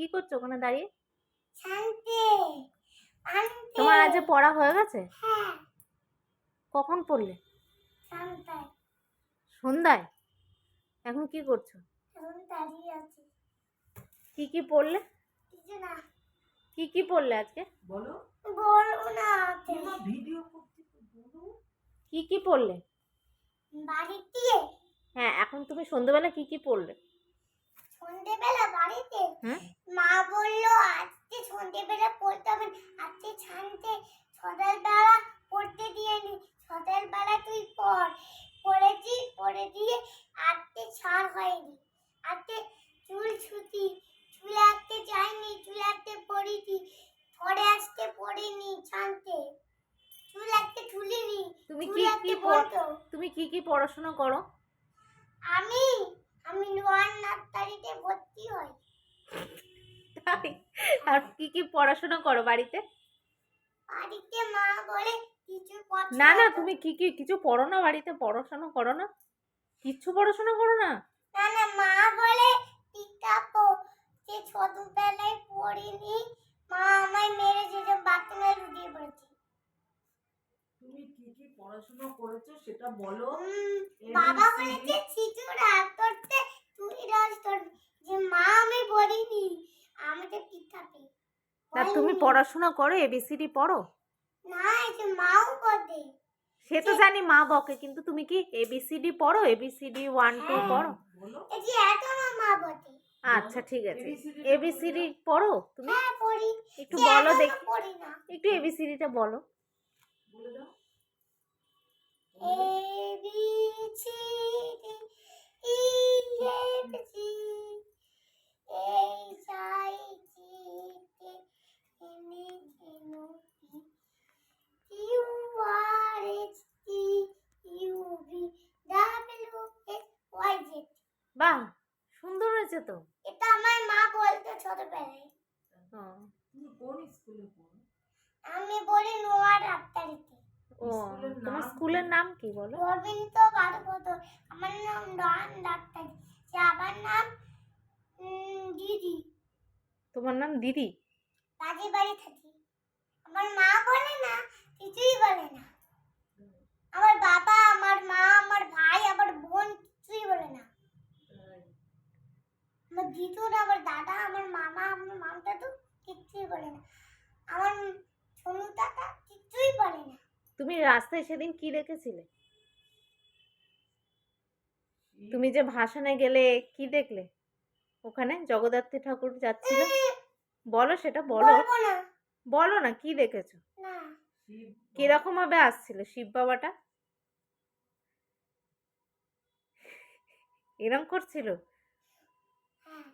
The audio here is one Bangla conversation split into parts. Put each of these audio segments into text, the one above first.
কি করছো ওখানে দাঁড়িয়ে? শান্তি আনতে তোমার আজ পড়া হয়ে গেছে? হ্যাঁ কখন পড়লে? সন্তান সন্ধ্যায়। এখন কি করছো? এখন দাঁড়িয়ে আছি কি পড়লে? কিছু না কি পড়লে আজকে? বলো বলবো না ভিডিও করতে বলো কি পড়লে? বাড়িতে হ্যাঁ, এখন তুমি সন্ধ্যাবেলা কি পড়লে? সন্ধ্যেবেলা বাড়িতে হুম? মা বললো আজকে সন্ধ্যেবেলা পড়তে হবে না, আজকে ছানতে সকালবেলা পড়তে দিয়ে নি, সকালবেলা তুই পড়েছি পড়ে দিয়ে আজকে ছাড় হয়নি, আজকে চুল ছুটি চুল আঁকতে যাইনি, চুল আঁকতে পড়িনি, পরে আজকে পড়িনি ছানতে চুল আঁকতে তুলিনি। তুমি তুমি কি পড়াশোনা করো? আমি আমি নোয়ার নার্সারিতে ভর্তি হই। তাই? আর কি পড়াশোনা করো বাড়িতে? বাড়িতে মা বলে কিছু না তুমি কিছু পড়ো না? বাড়িতে পড়াশোনা করো না? কিচ্ছু পড়াশোনা করো না? না মা বলে টিকাপো যে ছোটবেলায় পড়িনি, মা আমায় মেরেছে যে বাথরুমে লুটিয়ে পড়েছি। তুমি কি পড়াশোনা করেছো সেটা বলো। বাবা বলেছে কিছু রাগ করতে তুই রাজ তোর যে মা আমি পড়িনি, আমাকে টিকাপে। তা তুমি পড়াশোনা করো? এবিসিডি পড়ো? না এই যে মাও বলে। সে তো জানি মা বকে, কিন্তু তুমি কি এবিসিডি পড়ো? এবিসিডি 1 2 পড়ো? এই যে এখনো মা বলে। আচ্ছা ঠিক আছে, এবিসিডি পড়ো তুমি? হ্যাঁ পড়ি। একটু বলো দেখি, পড়ি না। একটু এবিসিডিটা বলো। বলে দাও। A B C D E F G H I J K L M N O P Q R S T U V W X Y Z। বাহ, সুন্দর হয়েছে তো। এটা আমার মা বলতো ছোটবেলায়। তুমি কোন স্কুলে পড়ো? আমি বলি নোয়ার ডাক্তারিতে। ও, তোমার স্কুলের নাম কি বলো? গোবিন্দ বারপদ। আমার নাম ডন ডাক্তার, আমার নাম দিদি। তোমার নাম দিদি? কাজে বাড়ি থাকি। আমার মা বলে না, কিছুই বলে না। আমার বাবা, আমার মা, আমার ভাই, আমার বোন কিছুই বলে না। আমার দিদু, আমার দাদা, আমার মামা, আমার মামটা তো কিছুই বলে না। আমার সোনু দাদা কিছুই বলে না। তুমি রাস্তায় সেদিন কি দেখেছিলে? তুমি যে ভাসানে গেলে কি দেখলে? ওখানে জগদ্ধাত্রী ঠাকুর যাচ্ছিল, বলো সেটা বলো। বলো না কি দেখেছো? না কিরকম ভাবে আসছিল শিব বাবাটা? এরকম করছিল?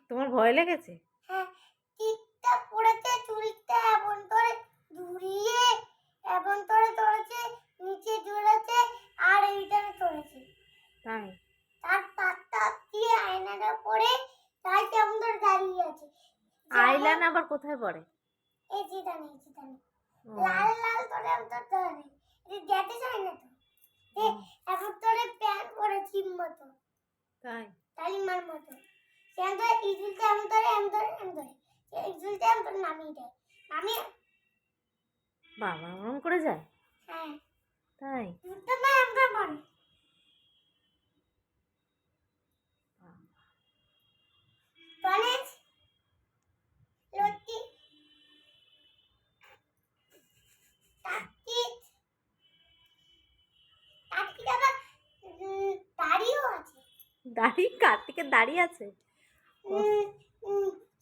তোমার ভয় লেগেছে? হ্যাঁ, টিপটা পড়েছে চুলটা এমন করে ঘুরিয়ে এমন করে ধরেছে, নিচে জড়েছে আর এইটারে ধরেছে। তাই? তার পাতটা দিয়ে আয়নাটা পরে তাই কেমন ধরে দাঁড়িয়ে আছে। আইলান আবার কোথায় পড়ে? এই জিদানে লাল লাল করে অন্তর ধরে এই যেতে চায় না তো এখন ধরে প্যান পরেছি মতো। তাই? তালিমার মতো সেন ধরে ইজুলতে এমন ধরে ইজুলতে এমন নামিয়ে দেয়, নামিয়ে বাবা ওরম করে যায়? হ্যাঁ তাই? তো না এমন বল গণেশ লক্ষ্মী কার্তিক আবার দাড়িও আছে। দাড়ি? কার্তিকের দাড়ি আছে?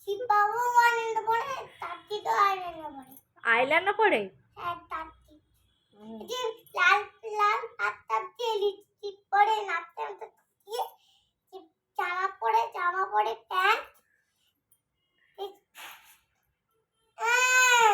শিব বাবু আনন্দ পড়ে, কার্তিক আনন্দ পড়ে। আইলাইনার পরে? হ্যাঁ কার্তিক লাল লাল পাতা দিয়ে